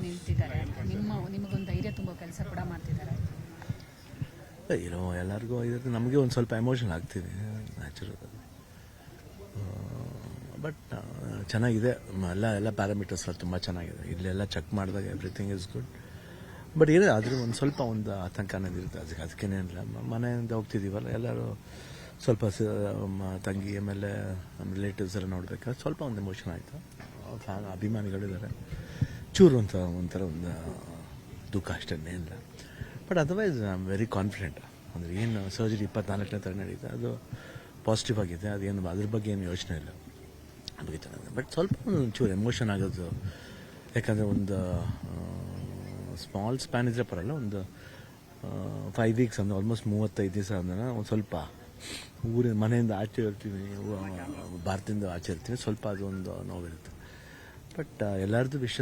ನಿಂತಿದ್ದಾರೆ. ನಿಮಗೊಂದು ಧೈರ್ಯ ತುಂಬೋ ಕೆಲಸ ಕೂಡ ಮಾಡ್ತಿದ್ದಾರೆ. ಏನೋ ಎಲ್ಲರಿಗೂ ಇರುತ್ತೆ, ನಮಗೆ ಒಂದು ಸ್ವಲ್ಪ ಎಮೋಷನ್ ಆಗ್ತಿದೆ, ನ್ಯಾಚುರಲ್. ಬಟ್ ಚೆನ್ನಾಗಿದೆ, ಎಲ್ಲ ಪ್ಯಾರಾಮೀಟರ್ಸ್ ತುಂಬ ಚೆನ್ನಾಗಿದೆ. ಇಲ್ಲೆಲ್ಲ ಚೆಕ್ ಮಾಡಿದಾಗ ಎವ್ರಿಥಿಂಗ್ ಇಸ್ ಗುಡ್. ಬಟ್ ಏನೇ ಆದರೂ ಒಂದು ಆತಂಕ ಅನ್ನೋದಿರುತ್ತೆ. ಅದಕ್ಕೇನಿಲ್ಲ, ಮನೆಯಿಂದ ಹೋಗ್ತಿದ್ದೀವಲ್ಲ, ಎಲ್ಲರೂ ಸ್ವಲ್ಪ ತಂಗಿ ಆಮೇಲೆ ರಿಲೇಟಿವ್ಸ್ ಎಲ್ಲ ನೋಡ್ಬೇಕಾದ್ರೆ ಸ್ವಲ್ಪ ಒಂದು ಎಮೋಷನ್ ಆಯಿತು. ಅಭಿಮಾನಿಗಳಿದ್ದಾರೆ, ಚೂರು ಒಂಥರ ಒಂದು ದುಃಖ ಅಷ್ಟೇ, ಇಲ್ಲ. But otherwise I am very confident. ಅಂದರೆ ಏನು ಸರ್ಜರಿ 24ನೇ ತಾರೀಕು ನಡೀತೆ, ಅದು ಪಾಸಿಟಿವ್ ಆಗಿದೆ. ಅದೇನು ಅದ್ರ ಬಗ್ಗೆ ಏನು ಯೋಚನೆ ಇಲ್ಲ, ಬಗ್ಗೆ ಚೆನ್ನಾಗಿದೆ. ಬಟ್ ಸ್ವಲ್ಪ ಒಂಚೂರು ಎಮೋಷನ್ ಆಗೋದು, ಯಾಕಂದರೆ ಒಂದು ಸ್ಮಾಲ್ ಸ್ಪ್ಯಾನ್ ಇದ್ರೆ ಪರಲ್ಲ, ಒಂದು 5 ವೀಕ್ಸ್ ಅಂದರೆ ಆಲ್ಮೋಸ್ಟ್ 35 ದಿವಸ ಅಂದ್ರೆ ಒಂದು ಸ್ವಲ್ಪ ಮನೆಯಿಂದ ಆಚೆ ಇರ್ತೀವಿ, ಭಾರತದಿಂದ ಆಚೆ ಇರ್ತೀವಿ, ಸ್ವಲ್ಪ ಅದೊಂದು ನೋವಿರುತ್ತೆ. ಬಟ್ ಎಲ್ಲರದ್ದು ವಿಷಯ